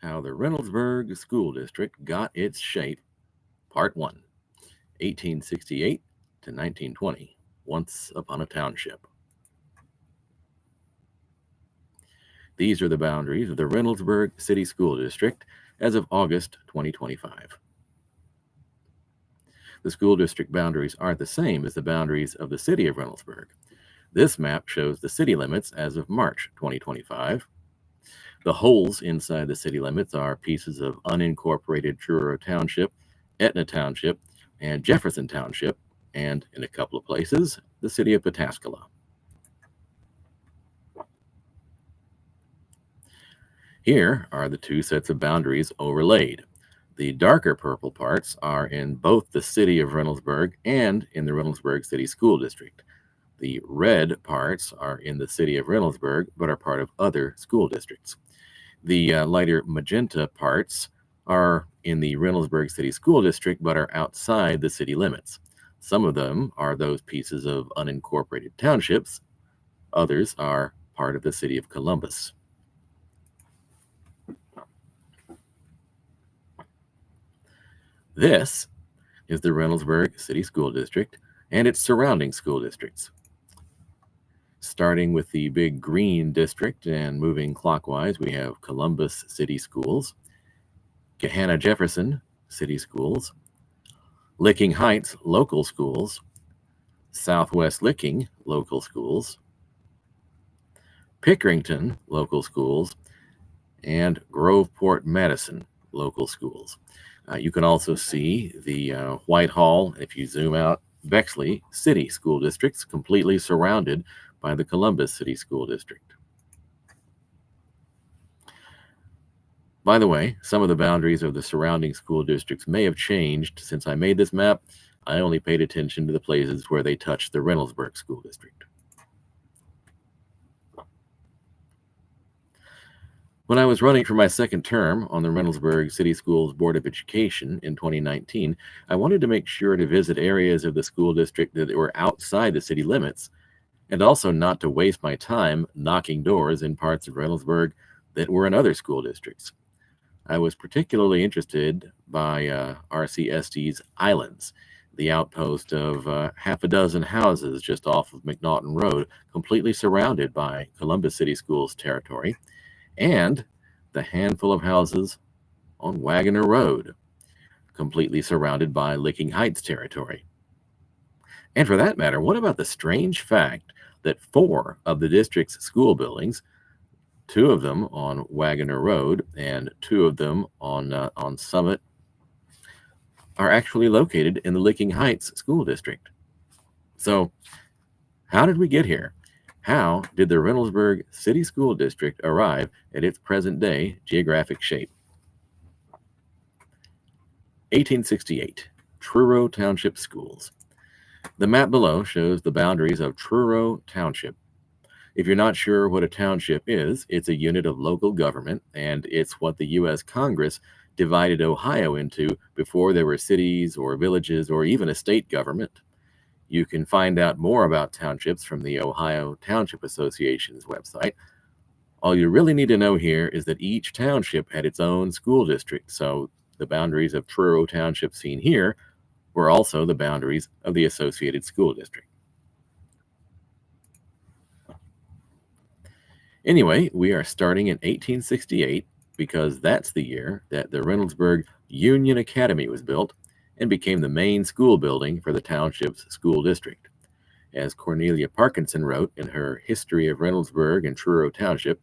How the Reynoldsburg School District got its shape, Part 1, 1868 to 1920, Once Upon a Township. These are the boundaries of the Reynoldsburg City School District as of August 2025. The school district boundaries aren't the same as the boundaries of the city of Reynoldsburg. This map shows the city limits as of March 2025. The holes inside the city limits are pieces of unincorporated Truro Township, Etna Township, and Jefferson Township, and in a couple of places, the city of Pataskala. Here are the two sets of boundaries overlaid. The darker purple parts are in both the city of Reynoldsburg and in the Reynoldsburg City School District. The red parts are in the city of Reynoldsburg, but are part of other school districts. The lighter magenta parts are in the Reynoldsburg City School District, but are outside the city limits. Some of them are those pieces of unincorporated townships. Others are part of the city of Columbus. This is the Reynoldsburg City School District and its surrounding school districts. Starting with the big green district and moving clockwise, we have Columbus City Schools, Gahanna Jefferson City Schools, Licking Heights Local Schools, Southwest Licking Local Schools, Pickerington Local Schools, and Groveport Madison Local Schools. You can also see the Whitehall, if you zoom out, Bexley City School Districts completely surrounded by the Columbus City School District. By the way, some of the boundaries of the surrounding school districts may have changed since I made this map. I only paid attention to the places where they touched the Reynoldsburg School District. When I was running for my second term on the Reynoldsburg City Schools Board of Education in 2019, I wanted to make sure to visit areas of the school district that were outside the city limits, and also not to waste my time knocking doors in parts of Reynoldsburg that were in other school districts. I was particularly interested by RCSD's Islands, the outpost of half a dozen houses just off of McNaughton Road, completely surrounded by Columbus City Schools territory, and the handful of houses on Wagoner Road, completely surrounded by Licking Heights territory. And for that matter, what about the strange fact that 4 of the district's school buildings, 2 of them on Wagoner Road and 2 of them on Summit, are actually located in the Licking Heights School District? So how did we get here? How did the Reynoldsburg City School District arrive at its present-day geographic shape? 1868, Truro Township Schools. The map below shows the boundaries of Truro Township. If you're not sure what a township is, it's a unit of local government, and it's what the U.S. Congress divided Ohio into before there were cities or villages or even a state government. You can find out more about townships from the Ohio Township Association's website. All you really need to know here is that each township had its own school district, so the boundaries of Truro Township seen here were also the boundaries of the associated school district. Anyway, we are starting in 1868 because that's the year that the Reynoldsburg Union Academy was built and became the main school building for the township's school district. As Cornelia Parkinson wrote in her History of Reynoldsburg and Truro Township,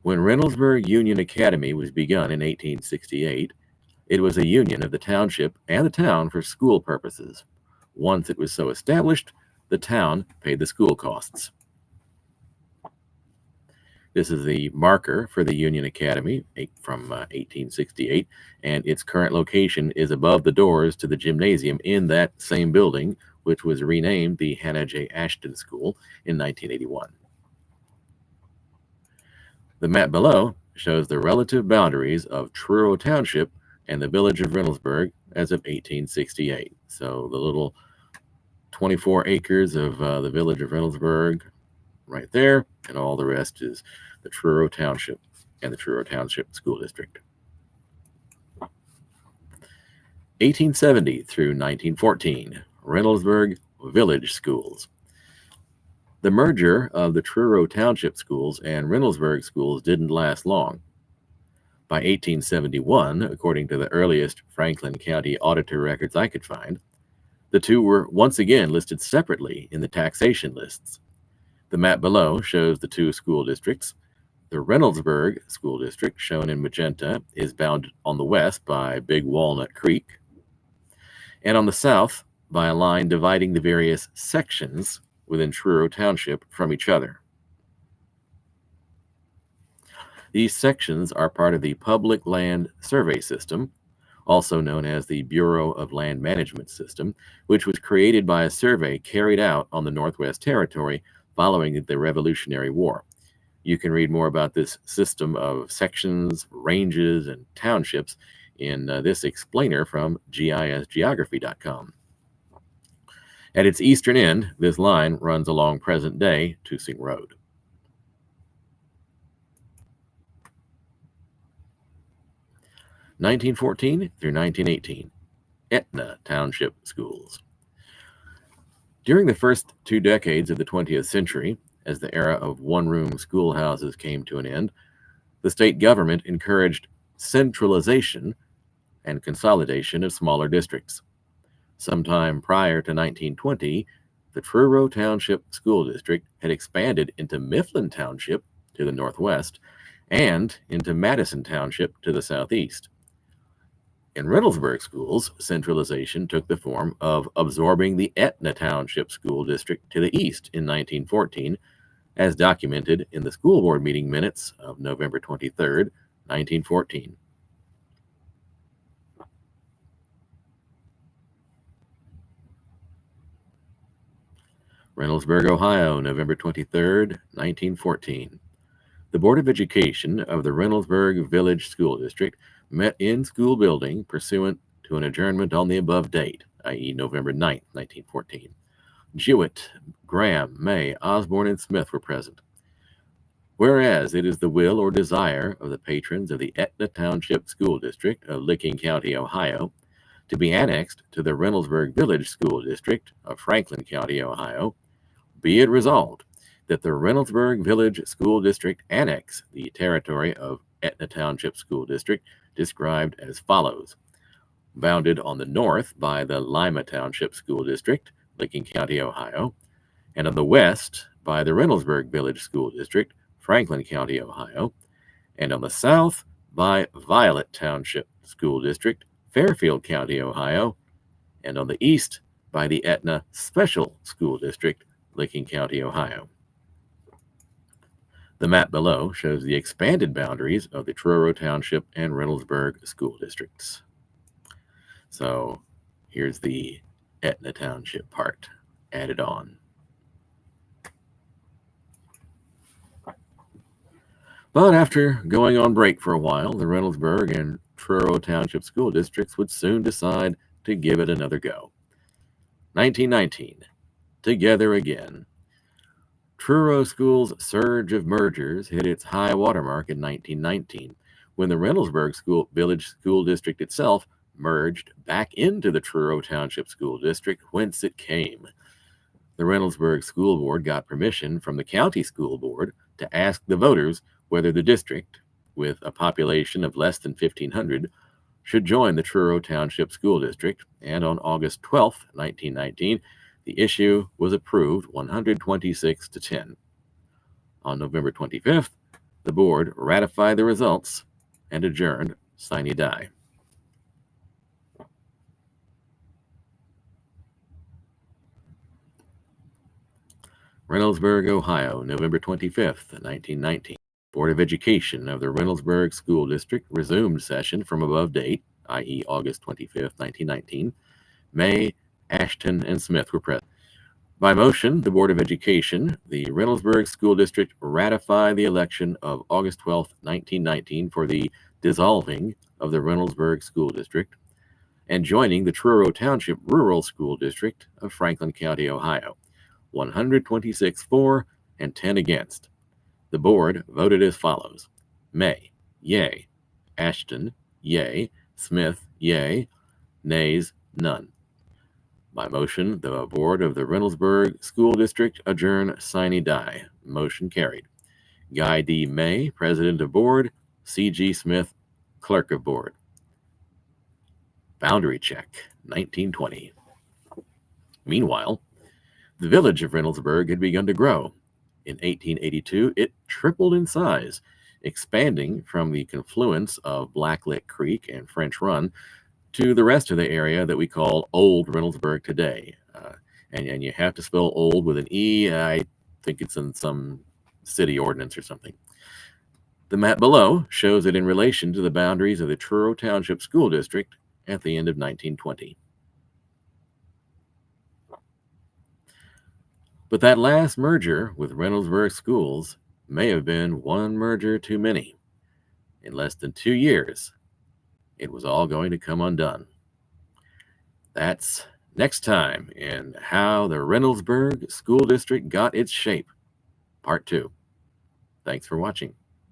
when Reynoldsburg Union Academy was begun in 1868, it was a union of the township and the town for school purposes. Once it was so established, the town paid the school costs. This is the marker for the Union Academy from 1868, and its current location is above the doors to the gymnasium in that same building, which was renamed the Hannah J. Ashton School in 1981. The map below shows the relative boundaries of Truro Township and the village of Reynoldsburg as of 1868. So the little 24 acres of the village of Reynoldsburg right there, and all the rest is the Truro Township. and the Truro Township School District. 1870 through 1914, Reynoldsburg Village Schools. The merger of the Truro Township Schools and Reynoldsburg Schools didn't last long. By 1871, according to the earliest Franklin County Auditor records I could find, the two were once again listed separately in the taxation lists. The map below shows the two school districts. The Reynoldsburg School District, shown in magenta, is bounded on the west by Big Walnut Creek, and on the south by a line dividing the various sections within Truro Township from each other. These sections are part of the Public Land Survey System, also known as the Bureau of Land Management System, which was created by a survey carried out on the Northwest Territory following the Revolutionary War. You can read more about this system of sections, ranges, and townships in this explainer from gisgeography.com. At its eastern end, this line runs along present-day Tusing Road. (1914 through 1918), Etna Township Schools. During the first 2 decades of the 20th century, as the era of one-room schoolhouses came to an end, the state government encouraged centralization and consolidation of smaller districts. Sometime prior to 1920, the Truro Township School District had expanded into Mifflin Township to the northwest and into Madison Township to the southeast. In Reynoldsburg Schools, centralization took the form of absorbing the Etna Township School District to the east in 1914, as documented in the school board meeting minutes of November 23, 1914. Reynoldsburg, Ohio, November 23, 1914. The Board of Education of the Reynoldsburg Village School District met in school building pursuant to an adjournment on the above date, i.e. November 9, 1914. Jewett, Graham, May, Osborne, and Smith were present. Whereas it is the will or desire of the patrons of the Etna Township School District of Licking County, Ohio, to be annexed to the Reynoldsburg Village School District of Franklin County, Ohio, be it resolved that the Reynoldsburg Village School District annex the territory of Etna Township School District described as follows: bounded on the north by the Lima Township School District, Licking County, Ohio, and on the west by the Reynoldsburg Village School District, Franklin County, Ohio, and on the south by Violet Township School District, Fairfield County, Ohio, and on the east by the Etna Special School District, Licking County, Ohio. The map below shows the expanded boundaries of the Truro Township and Reynoldsburg school districts. So here's the Etna Township part added on. But after going on break for a while, the Reynoldsburg and Truro Township School Districts would soon decide to give it another go. 1919, together again. Truro Schools' surge of mergers hit its high watermark in 1919, when the Reynoldsburg Village School District itself merged back into the Truro Township School District, whence it came. The Reynoldsburg School Board got permission from the County School Board to ask the voters whether the district, with a population of less than 1,500, should join the Truro Township School District, and on August 12, 1919, the issue was approved 126-10. On November 25th, the board ratified the results and adjourned sine die. Reynoldsburg, Ohio, November 25th, 1919. Board of Education of the Reynoldsburg School District resumed session from above date, i.e. August 25th, 1919. May, Ashton, and Smith were present. By motion, the Board of Education, the Reynoldsburg School District ratified the election of August 12, 1919 for the dissolving of the Reynoldsburg School District and joining the Truro Township Rural School District of Franklin County, Ohio. 126 for and 10 against. The board voted as follows: May, Yay. Ashton, yay. Smith, yay. Nays, none. By motion, the board of the Reynoldsburg School District adjourn sine die. Motion carried. Guy D. May, President of Board. C.G. Smith, Clerk of Board. Boundary check, 1920. Meanwhile, the village of Reynoldsburg had begun to grow. In 1882, it tripled in size, expanding from the confluence of Blacklick Creek and French Run to the rest of the area that we call Old Reynoldsburg today. And you have to spell old with an E. I think it's in some city ordinance or something. The map below shows it in relation to the boundaries of the Truro Township School District at the end of 1920. But that last merger with Reynoldsburg Schools may have been one merger too many. In less than 2 years, it was all going to come undone. That's next time in How the Reynoldsburg School District Got Its Shape, Part 2. Thanks for watching.